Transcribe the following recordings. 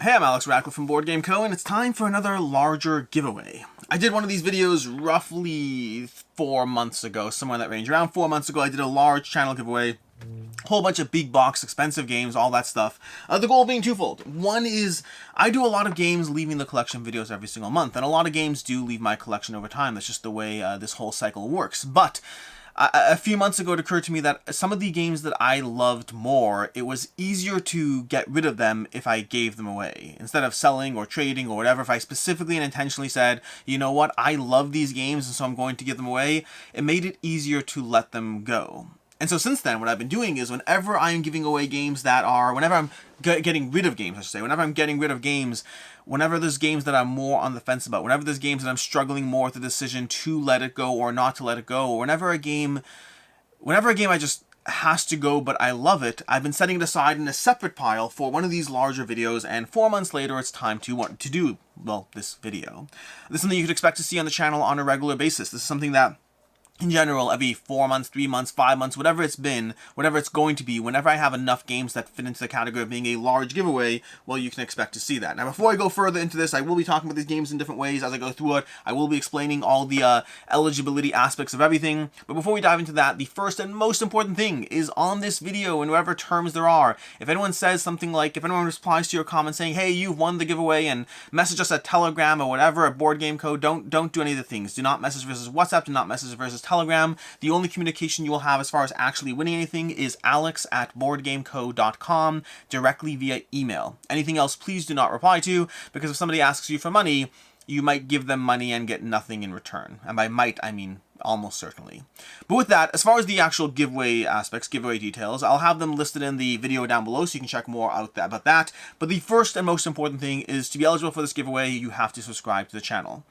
Hey, I'm Alex Radcliffe from Board Game Co, and it's time for another larger giveaway. I did one of these videos roughly 4 months ago, somewhere in that range. Around 4 months ago, I did a large channel giveaway. Whole bunch of big box, expensive games, all that stuff. The goal being twofold. One is, I do a lot of games leaving the collection videos every single month, and a lot of games do leave my collection over time. That's just the way this whole cycle works. But a few months ago, it occurred to me that some of the games that I loved more, it was easier to get rid of them if I gave them away. Instead of selling or trading or whatever, if I specifically and intentionally said, you know what, I love these games and so I'm going to give them away, it made it easier to let them go. And so since then, what I've been doing is whenever I am giving away games that are, whenever I'm getting rid of games, I should say, whenever I'm getting rid of games, whenever there's games that I'm more on the fence about, whenever there's games that I'm struggling more with the decision to let it go or not to let it go, or whenever a game I just has to go but I love it, I've been setting it aside in a separate pile for one of these larger videos, and 4 months later it's time to do, well, this video. This is something you could expect to see on the channel on a regular basis. This is something that in general, every 4 months, 3 months, 5 months, whatever it's been, whatever it's going to be, whenever I have enough games that fit into the category of being a large giveaway, well, you can expect to see that. Now, before I go further into this, I will be talking about these games in different ways as I go through it. I will be explaining all the eligibility aspects of everything. But before we dive into that, the first and most important thing is on this video, in whatever terms there are, if anyone says something like, if anyone replies to your comment saying, hey, you've won the giveaway, and message us at Telegram or whatever, at Board Game Code, don't do any of the things. Do not message versus WhatsApp, do not message versus Telegram. The only communication you will have as far as actually winning anything is alex@boardgameco.com directly via email. Anything else, please do not reply to, because if somebody asks you for money, you might give them money and get nothing in return. And by might, I mean almost certainly. But with that, as far as the actual giveaway aspects, giveaway details, I'll have them listed in the video down below so you can check more out about that. But the first and most important thing is, to be eligible for this giveaway, you have to subscribe to the channel.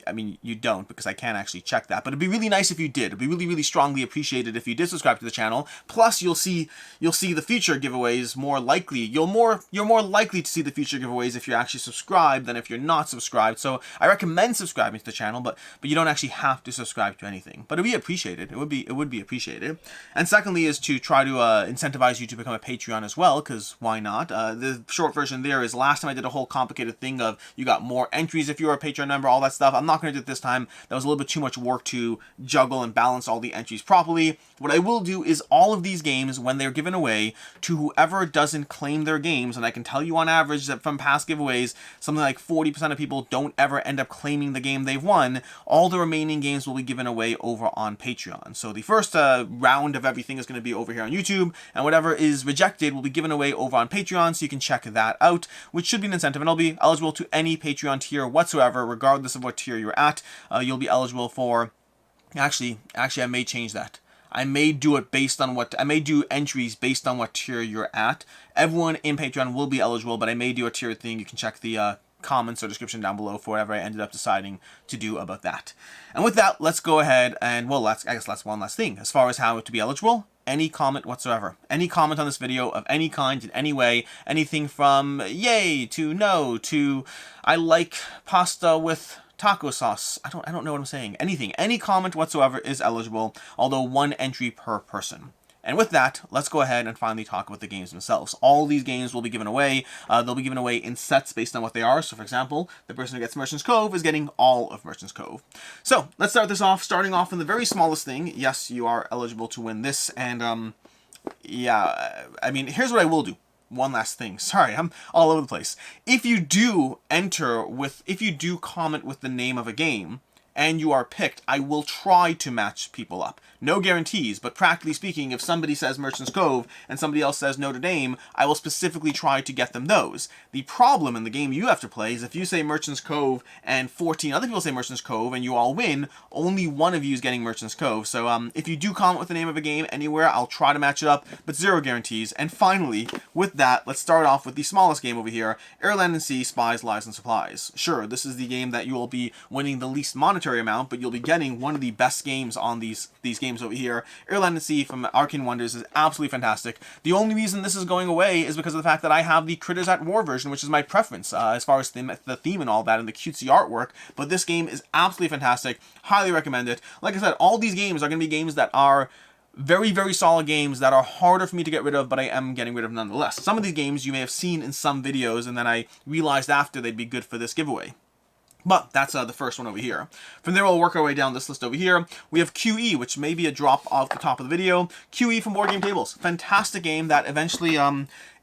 I mean, you don't, because I can't actually check that, but it'd be really nice if you did. It'd be really, really strongly appreciated if you did subscribe to the channel. Plus, you'll see the future giveaways more likely. You're more likely to see the future giveaways if you're actually subscribed than if you're not subscribed. So I recommend subscribing to the channel, but you don't actually have to subscribe to anything. But it'd be appreciated. It would be appreciated. And secondly, is to try to incentivize you to become a Patreon as well, because why not? The short version there is, last time I did a whole complicated thing of you got more entries if you were a Patreon member, all that stuff. I'm not going to do it this time. That was a little bit too much work to juggle and balance all the entries properly. What I will do is all of these games, when they're given away to whoever doesn't claim their games, and I can tell you on average that from past giveaways, something like 40% of people don't ever end up claiming the game they've won, all the remaining games will be given away over on Patreon. So the first round of everything is going to be over here on YouTube, and whatever is rejected will be given away over on Patreon, so you can check that out, which should be an incentive, and I'll be eligible to any Patreon tier whatsoever, regardless of what tier you're at. You'll be eligible for, actually I may change that. I may do it based on what, I may do entries based on what tier you're at. Everyone in Patreon will be eligible, but I may do a tier thing. You can check the comments or description down below for whatever I ended up deciding to do about that. And with that, let's go ahead and, well, I guess that's one last thing. As far as how to be eligible, any comment whatsoever. Any comment on this video of any kind, in any way, anything from yay to no to I like pasta with taco sauce. I don't know what I'm saying. Anything. Any comment whatsoever is eligible, although 1 entry per person. And with that, let's go ahead and finally talk about the games themselves. All these games will be given away. They'll be given away in sets based on what they are. So, for example, the person who gets Merchant's Cove is getting all of Merchant's Cove. So, let's start this off, starting off in the very smallest thing. Yes, you are eligible to win this. And, yeah, I mean, here's what I will do. One last thing. Sorry, I'm all over the place. If you do comment with the name of a game, and you are picked, I will try to match people up. No guarantees, but practically speaking, if somebody says Merchant's Cove and somebody else says Notre Dame, I will specifically try to get them those. The problem in the game you have to play is if you say Merchant's Cove and 14 other people say Merchant's Cove and you all win, only one of you is getting Merchant's Cove. So if you do comment with the name of a game anywhere, I'll try to match it up, but 0 guarantees. And finally, with that, let's start off with the smallest game over here, Air, Land, and Sea, Spies, Lies, and Supplies. Sure, this is the game that you will be winning the least monetary amount, but you'll be getting one of the best games on these games over here. Air, Land, and Sea from Arcane Wonders is absolutely fantastic. The only reason this is going away is because of the fact that I have the Critters at War version, which is my preference as far as the theme and all that and the cutesy artwork, but this game is absolutely fantastic. Highly recommend it. Like I said, all these games are going to be games that are Very, very solid games that are harder for me to get rid of, but I am getting rid of nonetheless. Some of these games you may have seen in some videos, and then I realized after they'd be good for this giveaway. But that's the first one over here. From there, we'll work our way down this list over here. We have QE, which may be a drop off the top of the video. QE from Board Game Tables. Fantastic game that eventually,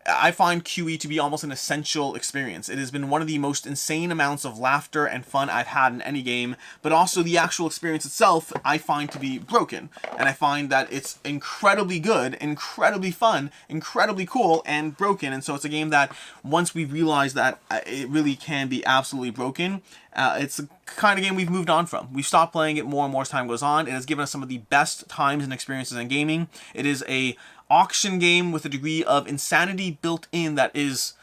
I find QE to be almost an essential experience. It has been one of the most insane amounts of laughter and fun I've had in any game, but also the actual experience itself I find to be broken. And I find that it's incredibly good, incredibly fun, incredibly cool, and broken. And so it's a game that once we realize that it really can be absolutely broken, it's the kind of game we've moved on from. We've stopped playing it more and more as time goes on. It has given us some of the best times and experiences in gaming. It is a auction game with a degree of insanity built in that is,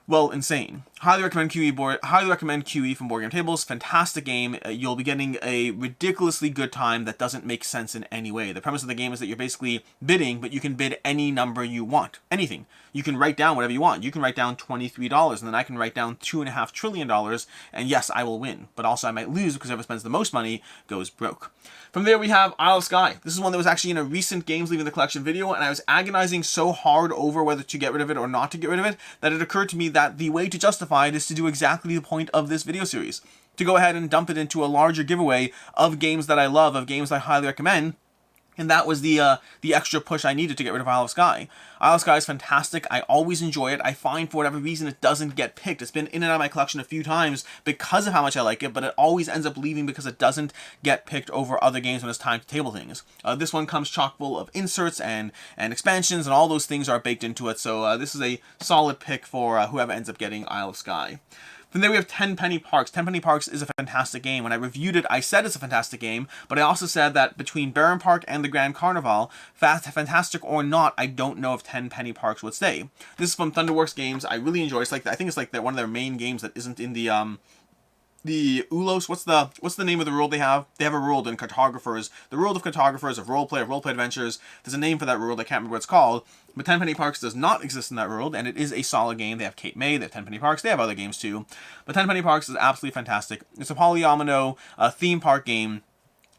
well, insane. Highly recommend QE from Board Game Tables. Fantastic game. You'll be getting a ridiculously good time that doesn't make sense in any way. The premise of the game is that you're basically bidding, but you can bid any number you want. Anything. You can write down whatever you want. You can write down $23, and then I can write down $2.5 trillion, and yes, I will win. But also I might lose because whoever spends the most money goes broke. From there we have Isle of Skye. This is one that was actually in a recent Games Leaving the Collection video, and I was agonizing so hard over whether to get rid of it or not to get rid of it, that it occurred to me that the way to justify it is to do exactly the point of this video series. To go ahead and dump it into a larger giveaway of games that I love, of games I highly recommend. And that was the extra push I needed to get rid of Isle of Skye. Isle of Skye is fantastic. I always enjoy it. I find for whatever reason it doesn't get picked. It's been in and out of my collection a few times because of how much I like it, but it always ends up leaving because it doesn't get picked over other games when it's time to table things. This one comes chock full of inserts and expansions, and all those things are baked into it. So this is a solid pick for whoever ends up getting Isle of Skye. Then there we have Tenpenny Parks. Tenpenny Parks is a fantastic game. When I reviewed it, I said it's a fantastic game, but I also said that between Baron Park and the Grand Carnival, fantastic or not, I don't know if Tenpenny Parks would stay. This is from Thunderworks Games. I really enjoy it. I think it's like one of their main games that isn't in the ULOS. What's the name of the world they have? They have a world in Cartographers. The world of Cartographers, of Roleplay Adventures. There's a name for that world. I can't remember what it's called. But Tenpenny Parks does not exist in that world, and it is a solid game. They have Cape May, they have Tenpenny Parks, they have other games too. But Tenpenny Parks is absolutely fantastic. It's a polyomino theme park game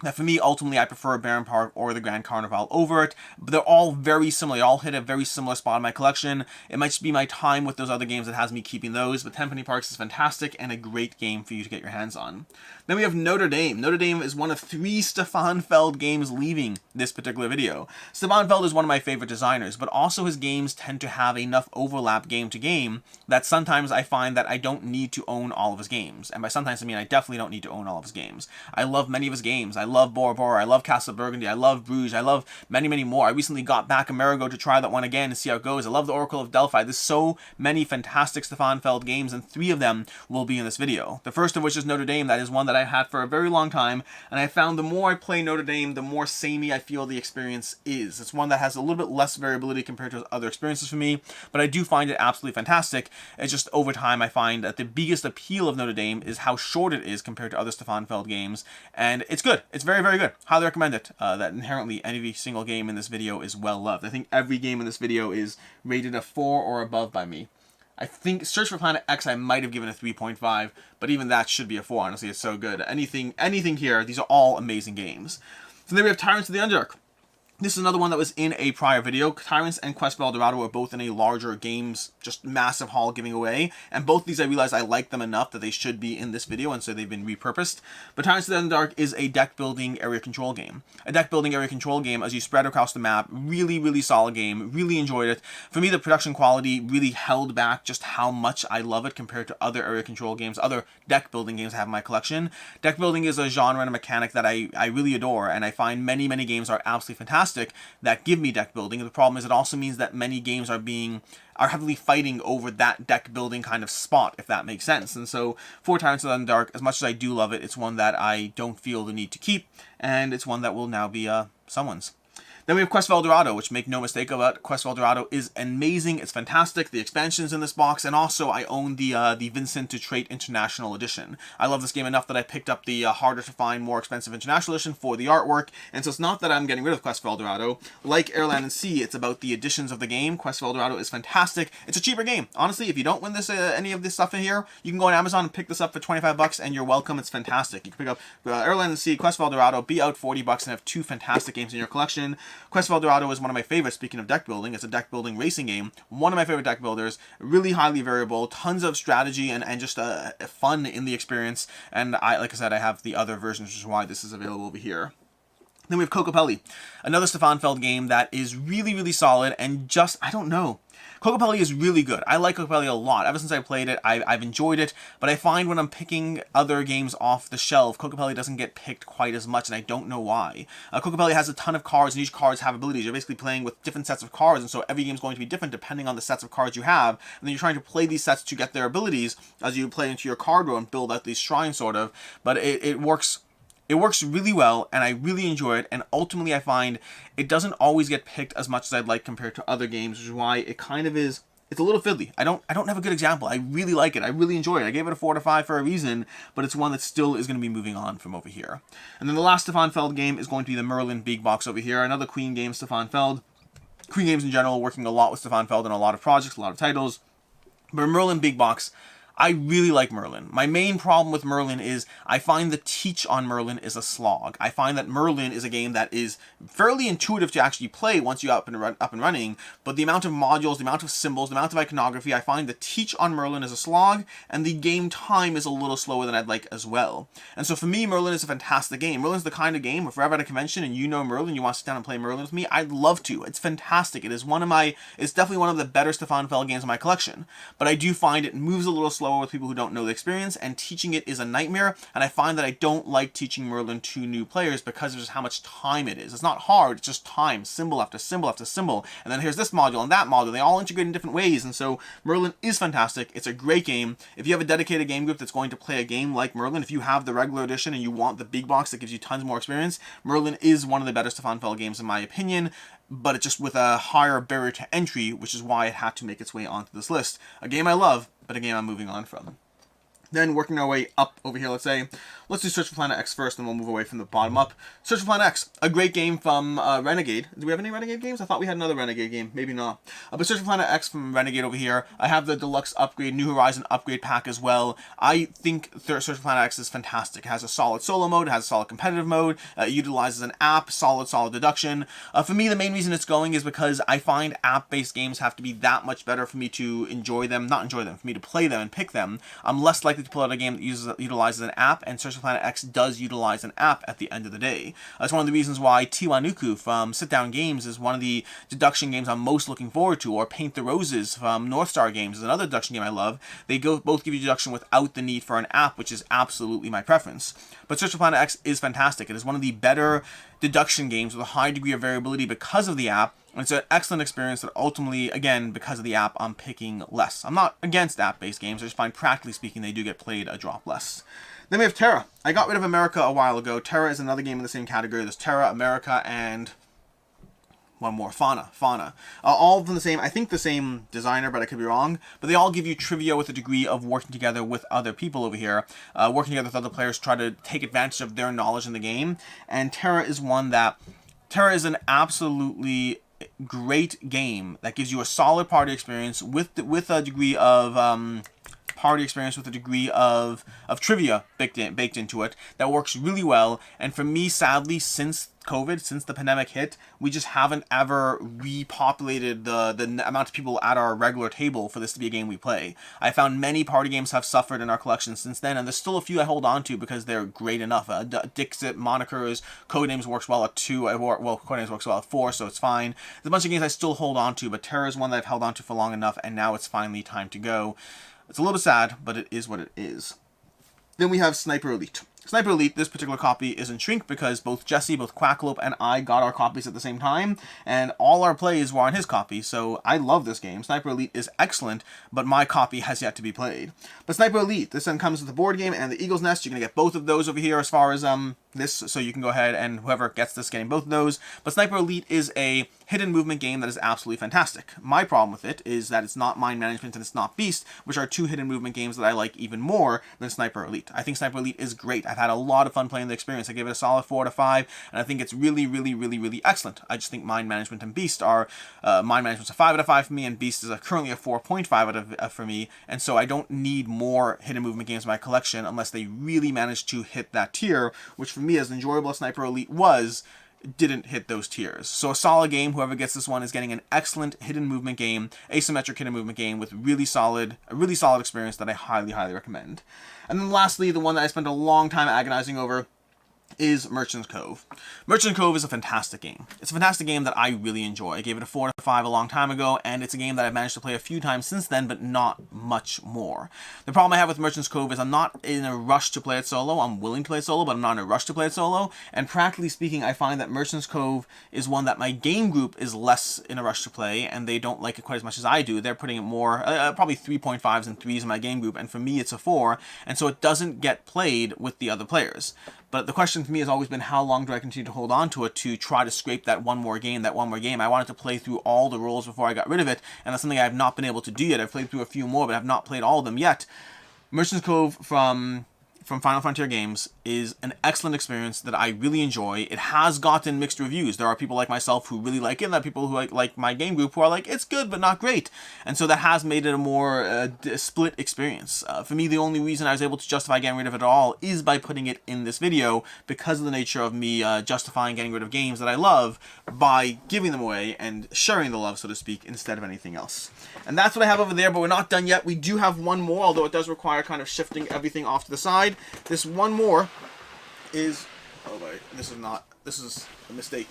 that for me, ultimately, I prefer Baron Park or the Grand Carnival over it. But they're all very similar. They all hit a very similar spot in my collection. It might just be my time with those other games that has me keeping those. But Tenpenny Parks is fantastic and a great game for you to get your hands on. Then we have Notre Dame. Notre Dame is one of 3 Stefan Feld games leaving this particular video. Stefan Feld is one of my favorite designers, but also his games tend to have enough overlap game to game that sometimes I find that I don't need to own all of his games. And by sometimes I mean I definitely don't need to own all of his games. I love many of his games. I love Bora Bora, I love Castle Burgundy, I love Bruges, I love many, many more. I recently got back Amerigo to try that one again and see how it goes. I love the Oracle of Delphi. There's so many fantastic Stefan Feld games, and 3 of them will be in this video. The first of which is Notre Dame. That is one that I've had for a very long time, and I found the more I play Notre Dame, the more samey I feel the experience is. It's one that has a little bit less variability compared to other experiences for me, but I do find it absolutely fantastic. It's just over time I find that the biggest appeal of Notre Dame is how short it is compared to other Stefan Feld games, and it's good. It's very, very good. Highly recommend it. That inherently every single game in this video is well loved. I think every game in this video is rated a 4 or above by me. I think Search for Planet X I might have given a 3.5, but even that should be a 4. Honestly, it's so good. Anything here, these are all amazing games. So then we have Tyrants of the Underdark. This is another one that was in a prior video. Tyrants and Quest for Dorado are both in a larger games, just massive haul giving away. And both these I realized I like them enough that they should be in this video, and so they've been repurposed. But Tyrants of the Underdark is a deck building area control game. A deck building area control game as you spread across the map. Really, really solid game. Really enjoyed it. For me, the production quality really held back just how much I love it compared to other area control games, other deck building games I have in my collection. Deck building is a genre and a mechanic that I really adore, and I find many, many games are absolutely fantastic that give me deck building. And the problem is it also means that many games are heavily fighting over that deck building kind of spot, if that makes sense. And so for Tyrants of the Underdark, as much as I do love it, it's one that I don't feel the need to keep, and it's one that will now be someone's. Then we have Quest for Dorado, which, make no mistake about it, Quest for Dorado is amazing. It's fantastic. The expansion's in this box, and also I own the Vincent to Trait International Edition. I love this game enough that I picked up the harder to find, more expensive International Edition for the artwork, and so it's not that I'm getting rid of Quest for Dorado. Like Airland and Sea, it's about the editions of the game. Quest for Dorado is fantastic. It's a cheaper game. Honestly, if you don't win this any of this stuff in here, you can go on Amazon and pick this up for 25 bucks, and you're welcome. It's fantastic. You can pick up Airland and Sea, Quest for Dorado, be out 40 bucks, and have 2 fantastic games in your collection. Quest of Dorado is one of my favorites. Speaking of deck building, it's a deck building racing game. One of my favorite deck builders. Really highly variable, tons of strategy and just fun in the experience. And like I said, I have the other versions, which is why this is available over here. Then we have Kokopelli, another Stefan Feld game that is really, really solid and just, I don't know. Kokopelli is really good. I like Kokopelli a lot. Ever since I played it, I've enjoyed it, but I find when I'm picking other games off the shelf, Kokopelli doesn't get picked quite as much, and I don't know why. Kokopelli has a ton of cards, and each cards have abilities. You're basically playing with different sets of cards, and so every game is going to be different depending on the sets of cards you have, and then you're trying to play these sets to get their abilities as you play into your card row and build out these shrines, sort of, but it works. It works really well, and I really enjoy it, and ultimately I find it doesn't always get picked as much as I'd like compared to other games, which is why it kind of is, it's a little fiddly. I don't have a good example. I really like it. I really enjoy it. I gave it a 4 out of 5 for a reason, but it's one that still is going to be moving on from over here. And then the last Stefan Feld game is going to be the Merlin Big Box over here, another Queen game, Stefan Feld. Queen games in general, working a lot with Stefan Feld on a lot of projects, a lot of titles. But Merlin Big Box, I really like Merlin. My main problem with Merlin is I find the teach on Merlin is a slog. I find that Merlin is a game that is fairly intuitive to actually play once you're up and running, but the amount of modules, the amount of symbols, the amount of iconography, I find the teach on Merlin is a slog, and the game time is a little slower than I'd like as well. And so for me, Merlin is a fantastic game. Merlin's the kind of game, if we're ever at a convention and you know Merlin, you want to sit down and play Merlin with me, I'd love to. It's fantastic. It's definitely one of the better Stefan Feld games in my collection. But I do find it moves a little slower with people who don't know the experience, and teaching it is a nightmare, and I find that I don't like teaching Merlin to new players because of just how much time it is. It's not hard, it's just time, symbol after symbol after symbol, and then here's this module and that module, they all integrate in different ways, and so Merlin is fantastic. It's a great game. If you have a dedicated game group that's going to play a game like Merlin, if you have the regular edition and you want the big box that gives you tons more experience, Merlin is one of the better Stefan Feld games in my opinion, but it's just with a higher barrier to entry, which is why it had to make its way onto this list. A game I love, but a game I'm moving on from. Then working our way up over here, let's do Search for Planet X first, and we'll move away from the bottom up. Search for Planet X, a great game from Renegade. Do we have any Renegade games? I thought we had another Renegade game. Maybe not. But Search for Planet X from Renegade over here. I have the Deluxe Upgrade, New Horizon Upgrade Pack as well. I think Search for Planet X is fantastic. It has a solid solo mode, it has a solid competitive mode, it utilizes an app, solid deduction. For me, the main reason it's going is because I find app-based games have to be that much better for me to for me to play them and pick them. I'm less likely to pull out a game that utilizes an app, and Search for Planet X does utilize an app at the end of the day. That's one of the reasons why Tiwanuku from Sit Down Games is one of the deduction games I'm most looking forward to, or Paint the Roses from North Star Games is another deduction game I love. They both give you deduction without the need for an app, which is absolutely my preference. But Search for Planet X is fantastic. It is one of the better deduction games with a high degree of variability because of the app, and it's an excellent experience that ultimately, again, because of the app, I'm picking less. I'm not against app-based games, I just find, practically speaking, they do get played a drop less. Then we have Terra. I got rid of America a while ago. Terra is another game in the same category. There's Terra, America, and one more, Fauna. All from the same, I think the same designer, but I could be wrong. But they all give you trivia with a degree of working together with other people over here. Working together with other players, try to take advantage of their knowledge in the game. And Terra is an absolutely great game that gives you a solid party experience with a degree of trivia baked into it that works really well. And for me, sadly, since COVID, since the pandemic hit, we just haven't ever repopulated the amount of people at our regular table for this to be a game we play. I found many party games have suffered in our collection since then, and there's still a few I hold on to because they're great enough. Dixit, Monikers, Codenames works well at 2, Codenames works well at 4, so it's fine. There's a bunch of games I still hold on to, but Terra is one that I've held on to for long enough, and now it's finally time to go. It's a little bit sad, but it is what it is. Then we have Sniper Elite. Sniper Elite, this particular copy is in shrink because both Jesse, both Quackalope, and I got our copies at the same time, and all our plays were on his copy, so I love this game. Sniper Elite is excellent, but my copy has yet to be played. But Sniper Elite, this then comes with the board game and the Eagle's Nest. You're going to get both of those over here as far as this, so you can go ahead and whoever gets this getting both of those. But Sniper Elite is a hidden movement game that is absolutely fantastic. My problem with it is that it's not Mind Management and it's not Beast, which are two hidden movement games that I like even more than Sniper Elite. I think Sniper Elite is great. I've had a lot of fun playing the experience. I gave it a solid 4 out of 5, and I think it's really, really, really, really excellent. I just think Mind Management and Beast are, Mind Management's a 5 out of 5 for me, and Beast is currently a 4.5 out of for me, and so I don't need more hidden movement games in my collection unless they really manage to hit that tier, which for me, as enjoyable as Sniper Elite was, didn't hit those tiers. So a solid game. Whoever gets this one is getting an excellent hidden movement game, asymmetric hidden movement game with a really solid experience that I highly recommend. And then lastly, the one that I spent a long time agonizing over is Merchant's Cove. Merchant's Cove is a fantastic game. It's a fantastic game that I really enjoy. I gave it a 4 out of 5 a long time ago, and it's a game that I've managed to play a few times since then, but not much more. The problem I have with Merchant's Cove is I'm not in a rush to play it solo. I'm willing to play it solo, but I'm not in a rush to play it solo. And practically speaking, I find that Merchant's Cove is one that my game group is less in a rush to play, and they don't like it quite as much as I do. They're putting it more, probably 3.5s and 3s in my game group, and for me it's a 4, and so it doesn't get played with the other players. But the question for me has always been, how long do I continue to hold on to it to try to scrape that one more game? I wanted to play through all the rules before I got rid of it, and that's something I have not been able to do yet. I've played through a few more, but I've not played all of them yet. Merchant's Cove from Final Frontier Games is an excellent experience that I really enjoy. It has gotten mixed reviews. There are people like myself who really like it, and there are people who like my game group who are like, it's good but not great. And so that has made it a more split experience. For me, the only reason I was able to justify getting rid of it at all is by putting it in this video, because of the nature of me justifying getting rid of games that I love by giving them away and sharing the love, so to speak, instead of anything else. And that's what I have over there, but we're not done yet. We do have one more, although it does require kind of shifting everything off to the side. This one more is, oh wait, this is a mistake.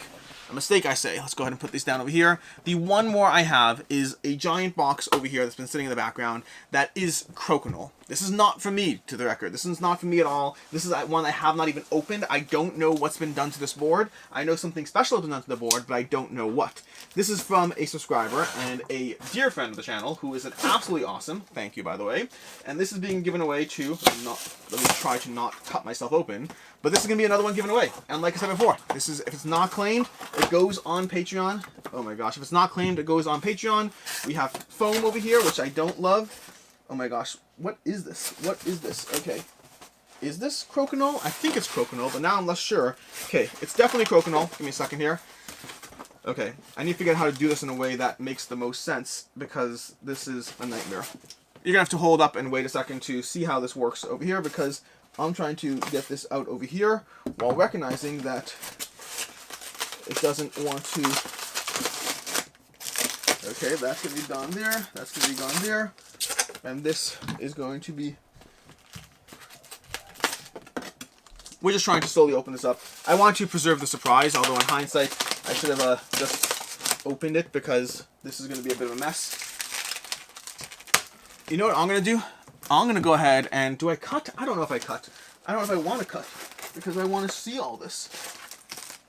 A mistake, I say. Let's go ahead and put these down over here. The one more I have is a giant box over here that's been sitting in the background that is Crokinole. This is not for me, to the record. This is not for me at all. This is one I have not even opened. I don't know what's been done to this board. I know something special has been done to the board, but I don't know what. This is from a subscriber and a dear friend of the channel who is an absolutely awesome. Thank you, by the way. And this is being given away to, let me try to not cut myself open, but this is going to be another one given away. And like I said before, this is, if it's not claimed, it goes on Patreon. Oh my gosh, if it's not claimed, it goes on Patreon. We have foam over here, which I don't love. Oh my gosh, what is this? What is this? Okay. Is this Crokinole? I think it's Crokinole, but now I'm less sure. Okay, it's definitely Crokinole. Give me a second here. Okay, I need to figure out how to do this in a way that makes the most sense, because this is a nightmare. You're going to have to hold up and wait a second to see how this works over here, because I'm trying to get this out over here while recognizing that it doesn't want to... Okay, that's going to be gone there. That's going to be gone there. And this is going to be... We're just trying to slowly open this up. I want to preserve the surprise, although in hindsight, I should have just opened it, because this is going to be a bit of a mess. You know what I'm going to do? I'm going to go ahead and... Do I cut? I don't know if I cut. I don't know if I want to cut, because I want to see all this.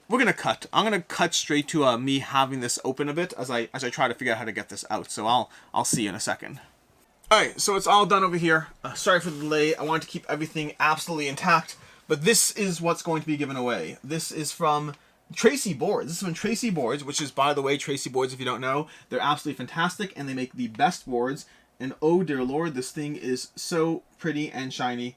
We're going to cut. I'm going to cut straight to me having this open a bit as I try to figure out how to get this out. So I'll see you in a second. Alright, so it's all done over here. Sorry for the delay. I wanted to keep everything absolutely intact, but this is what's going to be given away. This is from Tracy Boards. This is from Tracy Boards, which is, by the way, Tracy Boards, if you don't know, they're absolutely fantastic, and they make the best boards. And oh dear lord, this thing is so pretty and shiny.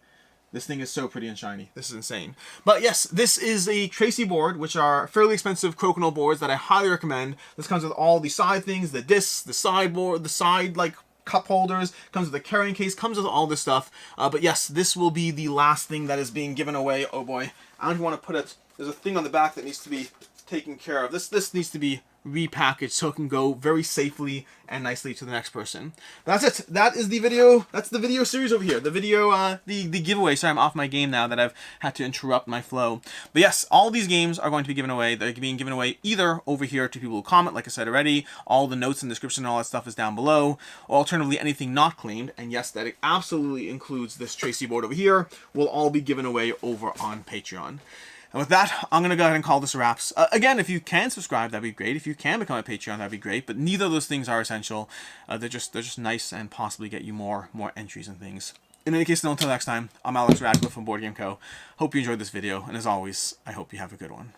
This thing is so pretty and shiny. This is insane. But yes, this is a Tracy board, which are fairly expensive Crokinole boards that I highly recommend. This comes with all the side things, the discs, the sideboard, the side, like, cup holders, comes with a carrying case, comes with all this stuff. But yes, this will be the last thing that is being given away. Oh boy. I don't even want to put it... There's a thing on the back that needs to be taken care of. This needs to be repackaged so it can go very safely and nicely to the next person. That's it. That is the video. That's the video series over here. The video, the giveaway. Sorry, I'm off my game now that I've had to interrupt my flow. But yes, all these games are going to be given away. They're being given away either over here to people who comment, like I said already. All the notes and description and all that stuff is down below. Or alternatively, anything not claimed. And yes, that absolutely includes this Tracy board over here. Will all be given away over on Patreon. And with that, I'm going to go ahead and call this wraps. Again, if you can subscribe, that'd be great. If you can become a Patreon, that'd be great. But neither of those things are essential. They're just nice and possibly get you more entries and things. In any case, until next time, I'm Alex Radcliffe from Board Game Co. Hope you enjoyed this video. And as always, I hope you have a good one.